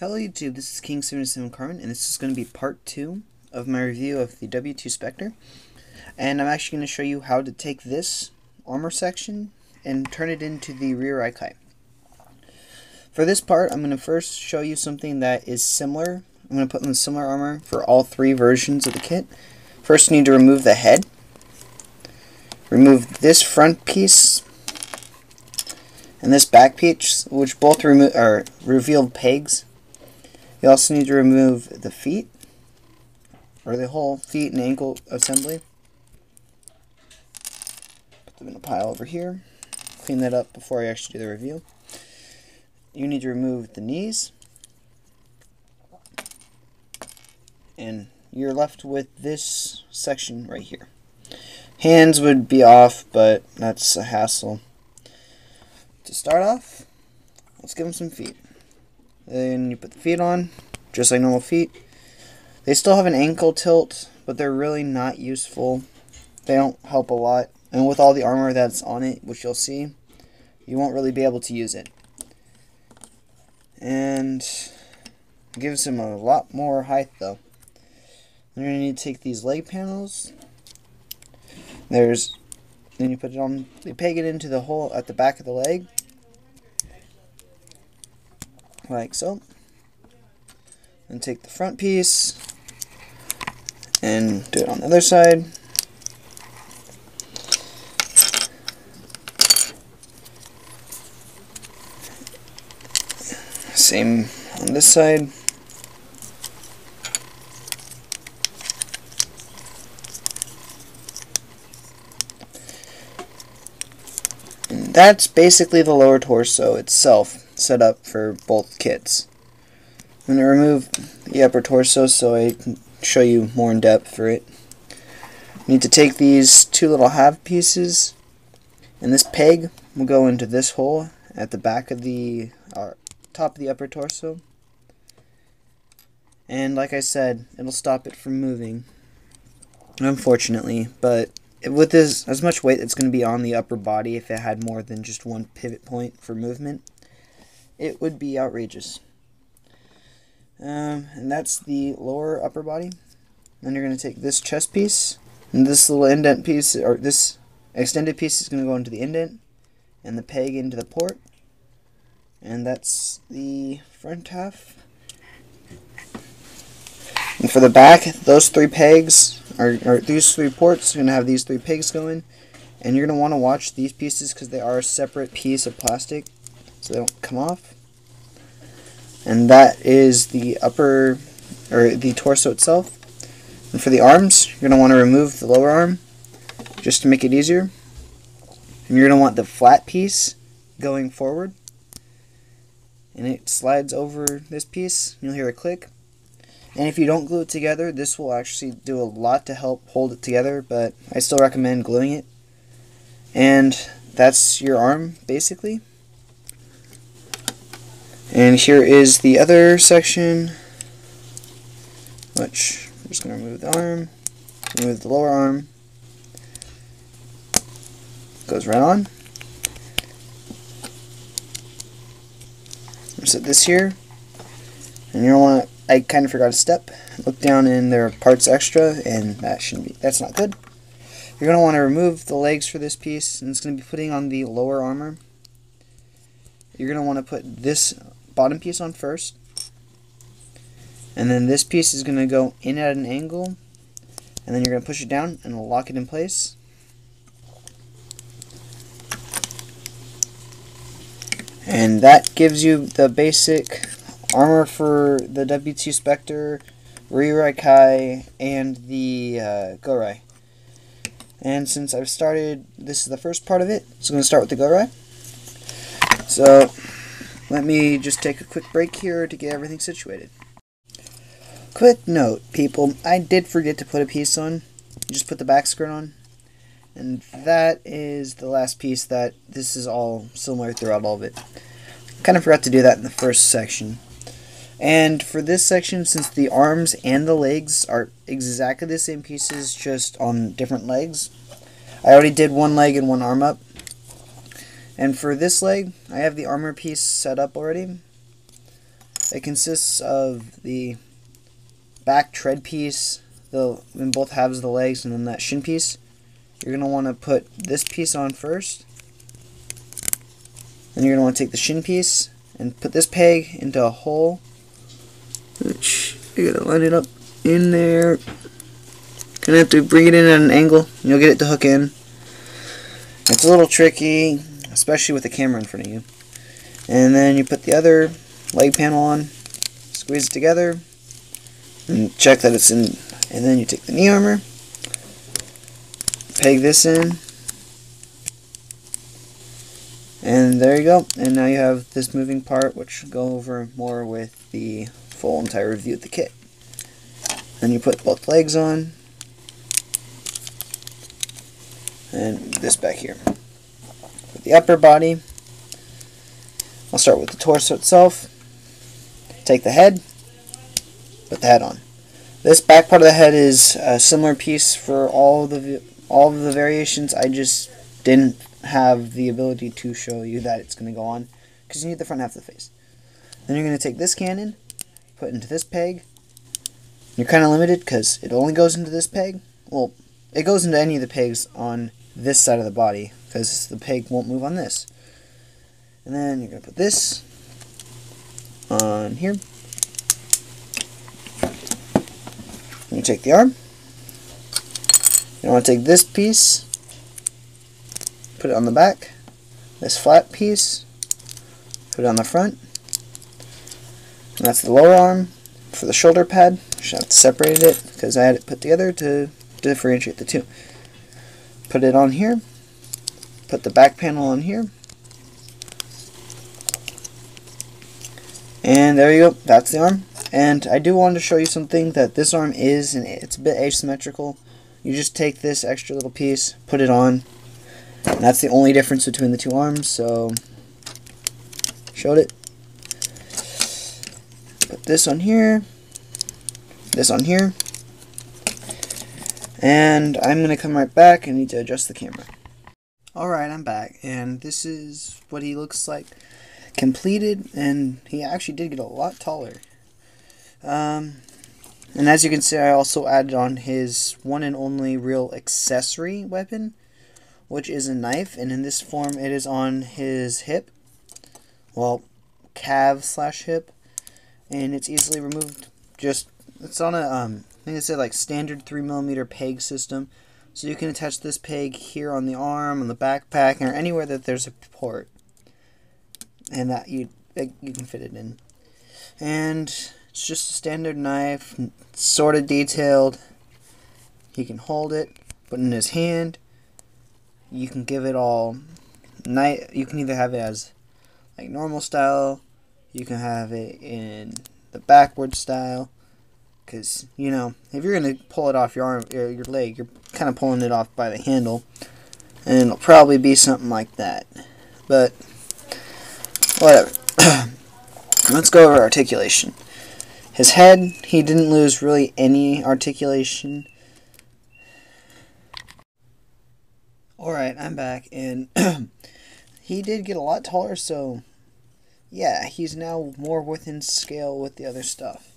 Hello YouTube, this is King77 Carmen, and this is going to be part 2 of my review of the W2 Specter. And I'm actually going to show you how to take this armor section and turn it into the rear Ikai. For this part, I'm going to first show you something that is similar. I'm going to put in similar armor for all 3 versions of the kit. First, you need to remove the head. Remove this front piece and this back piece, which both are revealed pegs. You also need to remove the feet, or the whole feet and ankle assembly. Put them in a pile over here. Clean that up before I actually do the review. You need to remove the knees. And you're left with this section right here. Hands would be off, but that's a hassle. To start off, let's give them some feet. Then you put the feet on, just like normal feet. They still have an ankle tilt, but they're really not useful. They don't help a lot. And with all the armor that's on it, which you'll see, you won't really be able to use it. And it gives them a lot more height though. You're going to need to take these leg panels. Then you put it on, you peg it into the hole at the back of the leg. Like so. And take the front piece and do it on the other side. Same on this side. And that's basically the lower torso itself, set up for both kits. I'm going to remove the upper torso so I can show you more in depth for it. You need to take these 2 little half pieces, and this peg will go into this hole at the back of the top of the upper torso. And like I said, it'll stop it from moving, unfortunately, but with this, as much weight that's going to be on the upper body, if it had more than just one pivot point for movement, it would be outrageous. And that's the lower upper body. Then you're going to take this chest piece, and this little indent piece, or this extended piece, is going to go into the indent, and the peg into the port. And that's the front half. And for the back, those 3 pegs, or these 3 ports, are going to have these 3 pegs going. And you're going to want to watch these pieces because they are a separate piece of plastic, so they don't come off. And that is the upper, or the torso itself. And for the arms, you're going to want to remove the lower arm just to make it easier. And you're going to want the flat piece going forward. And it slides over this piece. You'll hear a click. And if you don't glue it together, this will actually do a lot to help hold it together, but I still recommend gluing it. And that's your arm, basically. And here is the other section, which I'm just going to remove the arm, remove the lower arm, goes right on. Set this here, and you don't want to, I kind of forgot a step. Look down in there are parts extra, and that's not good. You're going to want to remove the legs for this piece, and it's going to be putting on the lower armor. You're going to want to put this bottom piece on first, and then this piece is going to go in at an angle, and then you're going to push it down and lock it in place. And that gives you the basic armor for the W2 Specter, rear Ikai, and the Gorai. And since I've started, this is the first part of it, so I'm going to start with the Gorai. So let me just take a quick break here to get everything situated. Quick note, people, I did forget to put a piece on. You just put the back skirt on. And that is the last piece that this is all similar throughout all of it. Kind of forgot to do that in the first section. And for this section, since the arms and the legs are exactly the same pieces, just on different legs, I already did one leg and one arm up. And for this leg, I have the armor piece set up already. It consists of the back tread piece, in both halves of the legs, and then that shin piece. You're going to want to put this piece on first. Then you're going to want to take the shin piece and put this peg into a hole, which you're going to line it up in there. Gonna have to bring it in at an angle, and you'll get it to hook in. It's a little tricky, especially with the camera in front of you. And then you put the other leg panel on, squeeze it together, and check that it's in. And then you take the knee armor, peg this in, and there you go. And now you have this moving part, which will go over more with the full entire review of the kit. Then you put both legs on, and this back here. For the upper body, I'll start with the torso itself. Take the head, put the head on. This back part of the head is a similar piece for all of the variations. I just didn't have the ability to show you that it's going to go on, because you need the front half of the face. Then you're going to take this cannon, put it into this peg. You're kind of limited because it only goes into this peg. Well, it goes into any of the pegs on this side of the body, because the peg won't move on this. And then you're going to put this on here. And you take the arm. You want to take this piece, put it on the back, this flat piece, put it on the front, and that's the lower arm. For the shoulder pad, I should have separated it because I had it put together to differentiate the two. Put it on here, put the back panel on here, and there you go, that's the arm. And I do want to show you something that this arm is, and it's a bit asymmetrical. You just take this extra little piece, put it on, and that's the only difference between the two arms. So, showed it. Put this on here, and I'm going to come right back. I need to adjust the camera. Alright, I'm back, and this is what he looks like completed, and he actually did get a lot taller. And as you can see, I also added on his one and only real accessory weapon, which is a knife, and in this form it is on his hip, well, calf/hip, and it's easily removed. It's on a I think it said like standard 3mm peg system, so you can attach this peg here on the arm, on the backpack, or anywhere that there's a port, and that you can fit it in. And it's just a standard knife, sort of detailed. He can hold it, put it in his hand. You can give it all night. You can either have it as like normal style, you can have it in the backward style, because you know, if you're gonna pull it off your arm or your leg, you're kind of pulling it off by the handle, and it'll probably be something like that. But whatever. Let's go over articulation. His head, he didn't lose really any articulation. Alright, I'm back, and he did get a lot taller, so yeah, he's now more within scale with the other stuff.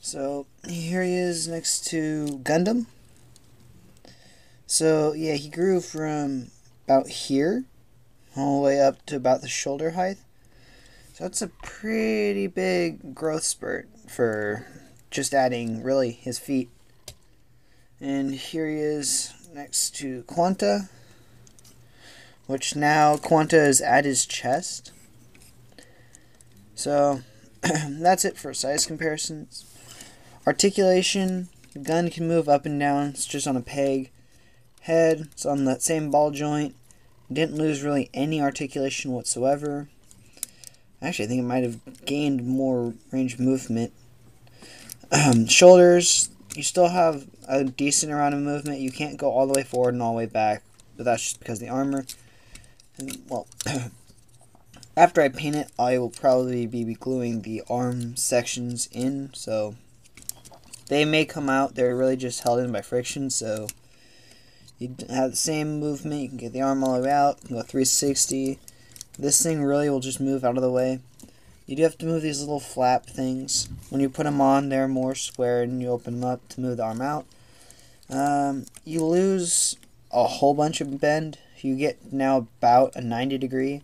So here he is next to Gundam. So yeah, he grew from about here all the way up to about the shoulder height. So that's a pretty big growth spurt for just adding really his feet. And here he is next to Quanta, which now Quanta is at his chest. So that's it for size comparisons. Articulation, the gun can move up and down, it's just on a peg. Head, it's on that same ball joint. Didn't lose really any articulation whatsoever. Actually, I think it might have gained more range of movement. Shoulders, you still have a decent amount of movement. You can't go all the way forward and all the way back, but that's just because of the armor. And, well, after I paint it, I will probably be gluing the arm sections in, so they may come out. They're really just held in by friction, so you have the same movement. You can get the arm all the way out, go 360. This thing really will just move out of the way. You do have to move these little flap things. When you put them on, they're more square, and you open them up to move the arm out. You lose a whole bunch of bend. You get now about a 90 degree,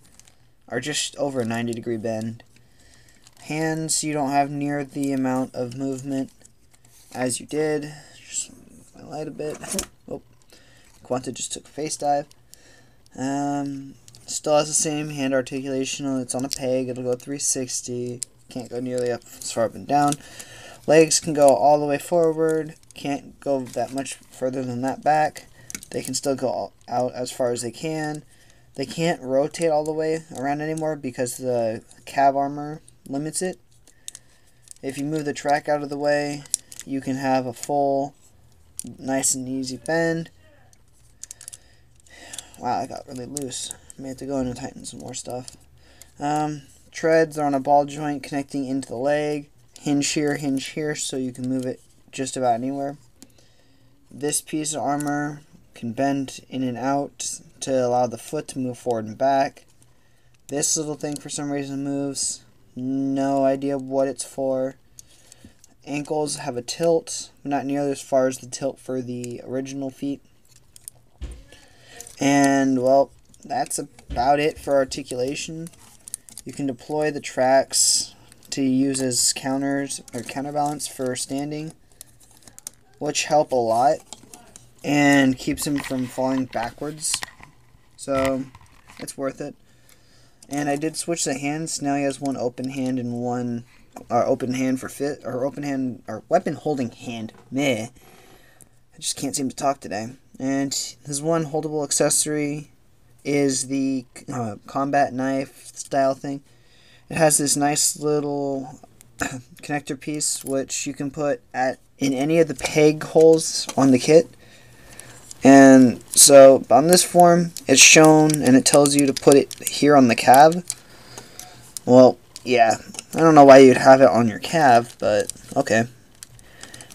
or just over a 90 degree bend. Hands, you don't have near the amount of movement as you did. Just move my light a bit. Oh, Quanta just took a face dive. Still has the same hand articulation. It's on a peg. It'll go 360. Can't go nearly up as far up and down. Legs can go all the way forward. Can't go that much further than that back. They can still go out as far as they can. They can't rotate all the way around anymore because the cab armor limits it. If you move the track out of the way, you can have a full, nice and easy bend. Wow, I got really loose. May have to go in and tighten some more stuff. Treads are on a ball joint connecting into the leg. Hinge here, so you can move it just about anywhere. This piece of armor can bend in and out to allow the foot to move forward and back. This little thing for some reason moves. No idea what it's for. Ankles have a tilt, but not nearly as far as the tilt for the original feet. And, well, that's about it for articulation. You can deploy the tracks to use as counters or counterbalance for standing, which help a lot and keeps him from falling backwards. So it's worth it. And I did switch the hands. Now he has one open hand and one open hand for fit or open hand or weapon holding hand. Meh. I just can't seem to talk today. And his one holdable accessory is the combat knife style thing. It has this nice little connector piece which you can put in any of the peg holes on the kit. And so on this form it's shown and it tells you to put it here on the cab. Well, yeah, I don't know why you'd have it on your cab, but okay.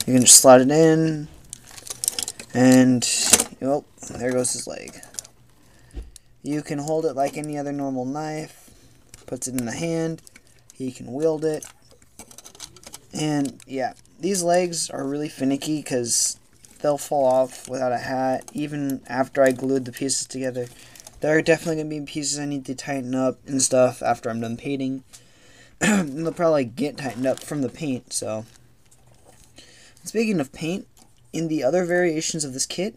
You can just slide it in and oh, there goes his leg. You can hold it like any other normal knife. Puts it in the hand. He can wield it. And yeah, these legs are really finicky because they'll fall off without a hat. Even after I glued the pieces together, there are definitely going to be pieces I need to tighten up and stuff after I'm done painting. And they'll probably get tightened up from the paint. So, speaking of paint, in the other variations of this kit,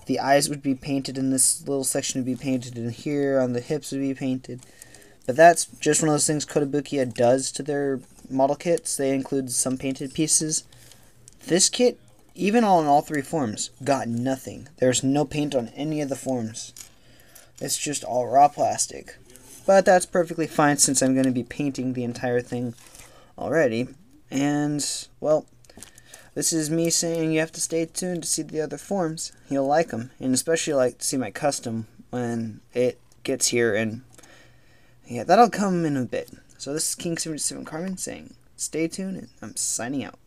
the eyes would be painted in this little section would be painted in here, on the hips would be painted. But that's just one of those things Kotobukiya does to their model kits. They include some painted pieces. This kit, even on all three forms, got nothing. There's no paint on any of the forms. It's just all raw plastic. But that's perfectly fine since I'm going to be painting the entire thing already. And, well, this is me saying you have to stay tuned to see the other forms. You'll like them. And especially like to see my custom when it gets here. And yeah, that'll come in a bit. So this is King77 Carmen saying stay tuned, and I'm signing out.